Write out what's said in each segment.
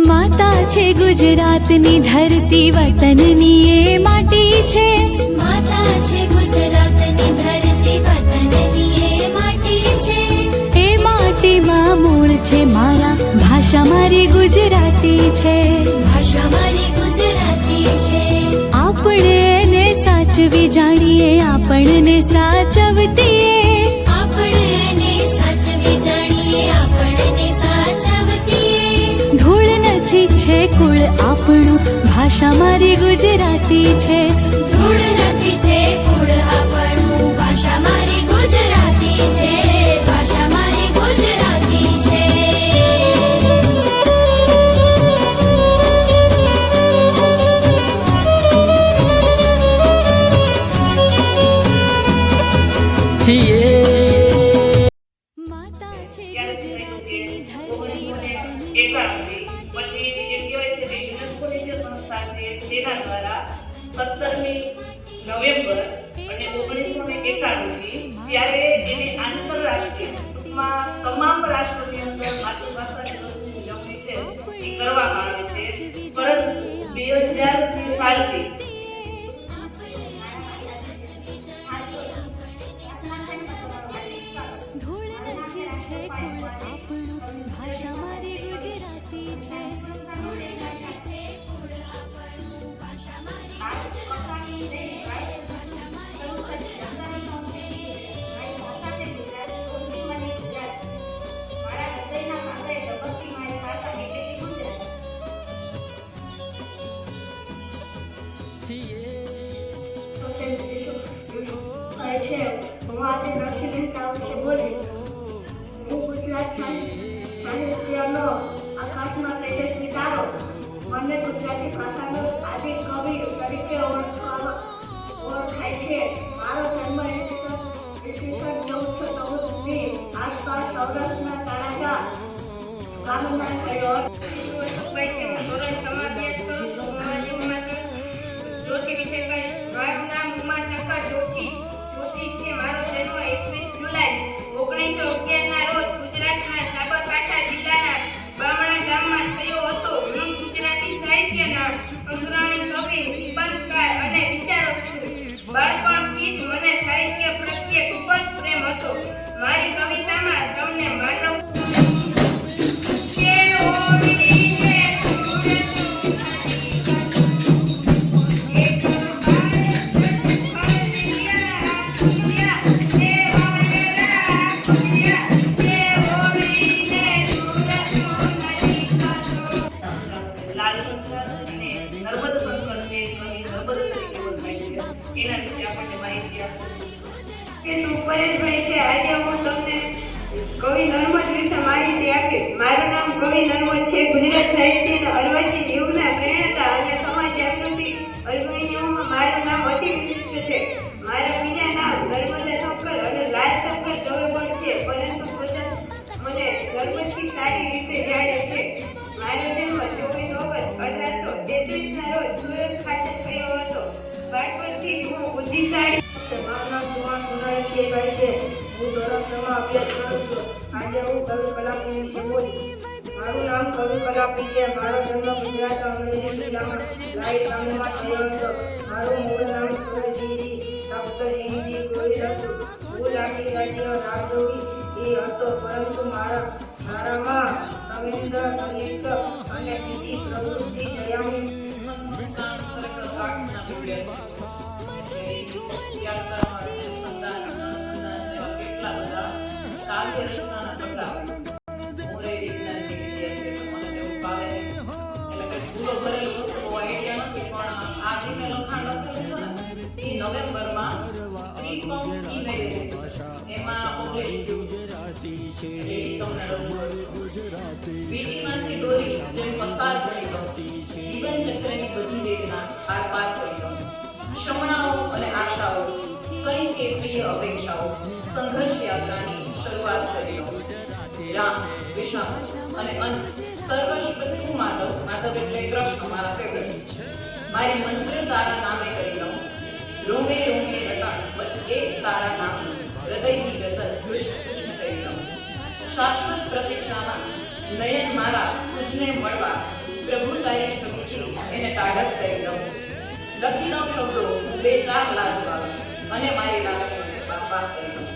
માતા છે ગુજરાતની ધરતી, વતનની એ માટી છે. માતા છે ગુજરાતની ધરતી, વતનની એ માટી છે. એ માટીમાં મૂળ છે મારા, ભાષા મારી ગુજરાતી છે. ભાષા મારી ગુજરાતી છે. આપણે એને સાચવી જાણીએ, આપણને સાચવતીએ. આપણે એને સાચવી જાણીએ, આપણને સાચવતીએ. ધૂળ નથી છે કુળ આપણું, ભાષા મારી ગુજરાતી છે. ધૂળ નથી છે કુળ આપણું, ભાષા મારી ગુજરાતી છે. ભાષા મારી ગુજરાતી છે. માતા છે પછી એમ કહેવાય છે કે યુનેસ્કોની જે સંસ્થા છે તેના દ્વારા 17મી નવેમ્બર અને 1991 ત્યારે એને આંતરરાષ્ટ્રીય ટૂંકમાં તમામ રાષ્ટ્રોની અંદર માતૃભાષા દિવસની ઉજવણી છે એ કરવામાં આવે છે. પરંતુ 2000 સાલથી ધૂળ નથી છે કુળ આપણું, ભાષા મારી ગુજરાતી છે. હું આજે નરસિંહ મહેતા વિશે બોલીશ. હું ગુજરાત સાહિત્યનો આકાશમાં તેજસ્વી તારો, મને ગુજરાતી ભાષાનો આદિ કવિ તરીકે ઓળખાય છે. મારો જન્મ ઈસવીસન 1414ની આસપાસ સૌરાષ્ટ્રના તળાજા ગામમાં થયો. જોશી વિશે કહીશ. મારું નામ ઉમાશંકર જોશી છે. મારો જન્મ 21 જુલાઈ 1911 ના રોજ ગુજરાતના સાબરકાંઠા જિલ્લાના બામણા ગામમાં થયો હતો. હું ગુજરાતી સાહિત્યના અગ્રણી કવિ, નિબંધકાર અને વિચારક છું. બાળપણથી જ મને સાહિત્ય પ્રત્યે ખૂબ જ પ્રેમ હતો. મારી કવિતામાં તમને માનવ એના વિશે આપણને માહિતી આપશે. પરેશભાઈ છે. આજે હું તમને કવિ નર્મદ વિશે માહિતી આપીશ. મારું નામ કવિ નર્મદ છે. ગુજરાત સાહિત્યના અર્વાચીન યુગના પ્રેરણા અને સમાજ જાગૃતિ અગ્રણીઓમાં મારું નામ અતિ વિશિષ્ટ છે. મારા બીજા નામ નર્મદા શંકર અને લાલ શંકર કવિ પણ છે, પરંતુ બધા મને નર્મદથી સારી રીતે જાણે છે. મારો જન્મ 24 ઓગસ્ટ 1833 ના રોજ સુરત ખાતે થયો હતો. બાળપણથી જ હું બુદ્ધિશાળી. મારું નામ ચૌહાણ કુનાલભાઈ છે. હું ધોરણ 6 માં અભ્યાસ કરું છું. આજે હું કવિ કલાપી વિશે બોલીશ. મારું નામ કવિ કલાપી છે. મારો જન્મ ગુજરાતના અમરેલી જિલ્લામાં લાઈ ગામમાં થયો હતો. મારું મૂળ નામ સુરસિંહજી તખ્તસિંહજી ગોહિલ હતું. હું લાઠી રાજ્ય રાજોવી એ હતો, પરંતુ મારામાં સંવેદ સંયુક્ત અને બીજી પ્રવૃત્તિ દયાની નવેમ્બરમાં એમાં પબ્લિશ વીટીમાંથી દોરી જેમ પસાર કરી દો, જીવન ચક્રની બધી વેદના આર પાર કરી દો. ક્ષમણાઓ અને આશાઓ, કઈ કેટલીય અપેક્ષાઓ, સંઘર્ષ યાત્રાની શરૂઆત કરી દો. રામ, વિષમ અને અંત સર્વસ્વ તું માધવ. માધવ એટલે કૃષ્ણ, મારા ફેવરેટ. મારી મંઝિલ તારા નામે કરી દઉં. રોમે રોમે રટણ, બસ એક તારા નામ. હૃદયની ગઝલ કૃષ્ણ કૃષ્ણ કરી દઉં. શાશ્વત પ્રતીક્ષામાં નયન મારા તુજને મળવા પ્રભુ તારી છબીથી એને ટાઢક કરી દઉં. લખી દઉં શબ્દો હું બે ચાર લાજવાબ અને મારી લાગણી બાપા કરી દઉં.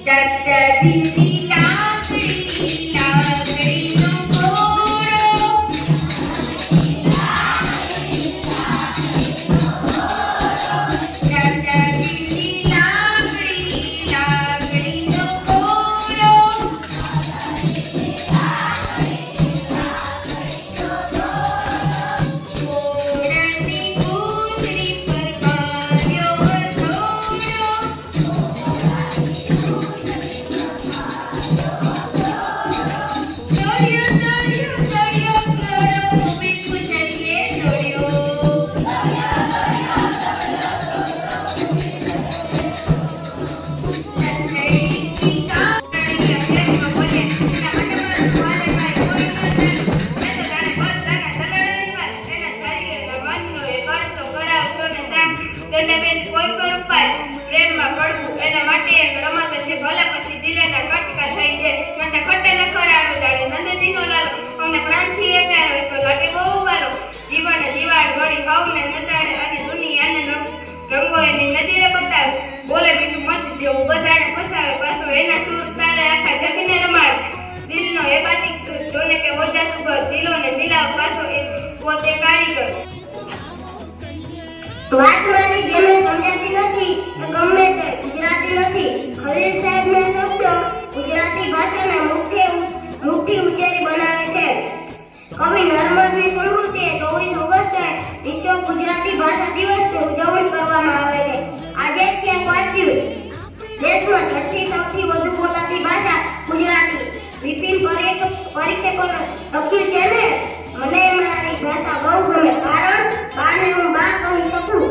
દાદાજીની લાકડી લાકડીનો ઘોડો દાદાજીની લાકડી લાકડીનો ઘોડો ઘોડાની ઘૂંટણી પર પાડ્યો હથોડો પ્રેમમાં પડવું એના માટે એક રમત છે ભલે પછી દિલના કટકા થઈ જાય મને ખટે ન ખરાડો જાણે નંદજીનો લાલો અમને પ્રાણથી એ પ્યારો તો લાગે બહુ વારો જીવન જીવાડ વળી હવને નચાડે અને દુનિયાને રંગો એની નજરે બતાવે બોલે બીટું મત જેવું બધાને ફસાવે પાછો એના સુર તારે આખા જગને રમાડે દિલનો એ બાતી જોને કે ઓજાતું ઘર દિલોને મિલાવ પાછો એ પોતે કારીગર વાત મારી જેને સમજાતી નથી એ ગમે તે ગુજરાતી નથી. ખલીલ સાહેબના શબ્દો ગુજરાતી ભાષાને મુઠ્ઠી ઉચ્ચારી બનાવે છે. કવિ નર્મદની સમૃદ્ધિએ 24 ઓગસ્ટે વિશ્વ ગુજરાતી ભાષા દિવસની ઉજવણી કરવામાં આવે છે. આજે ક્યાંક વાંચ્યું દેશમાં છઠ્ઠી સૌથી વધુ બોલાતી ભાષા ગુજરાતી. વિપિન પરીખે પણ લખ્યું છે ને મને મારી ભાષા બહુ ગમે કારણ બાને હું બા કહી શકું.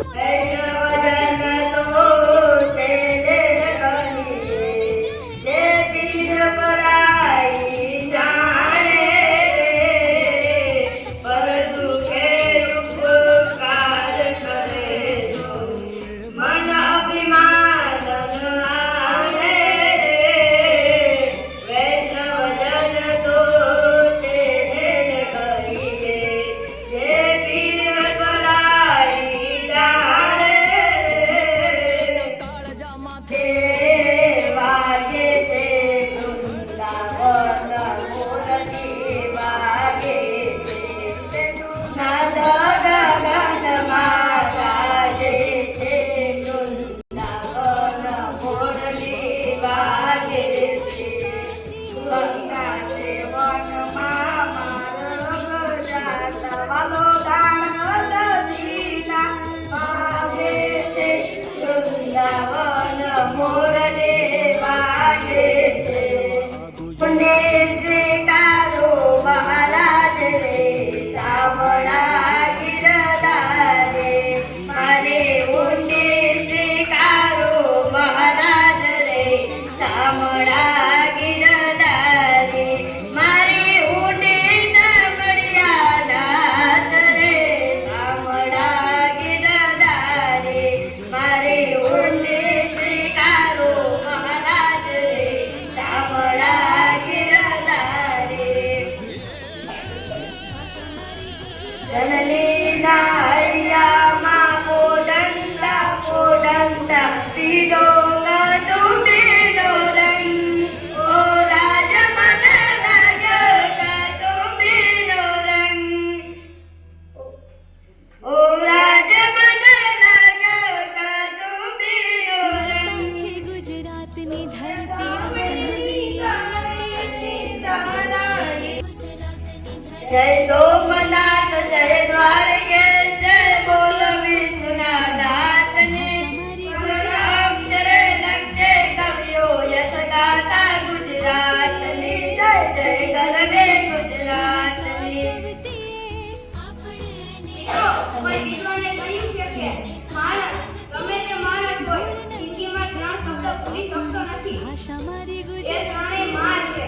મહારાજ રે સાંભળા ગિરધારે મારે ઊંડે સ્વીકારો મહારાજ રે સાંભળા ગિરધારે મારે ઊંડે સાંભળ્યા નાથ રે સાંભળા ગિરધારે મારે ઊંડે સ્વીકારો મહારાજ રે સાંભળા जननी नायमा पोडंता पीडो कसुबिनो रंग ओ राज मन लाग कसुबिनो रंग ओ राज मन लाग कसुबिनो रंग ગુજરાતની ધરતી जय सोमनाथ जय द्वारके जय बोल विश्वनाथ ने अक्षरे लक्ष्य कवियो यश गाथा गुजरात ने जय जय કે માણસ ગમે તે માણસ હોય જિંદગીમાં 3 શબ્દ ભૂલી શકતો નથી. ભાષા મારી એ ત્રણેય માં છે.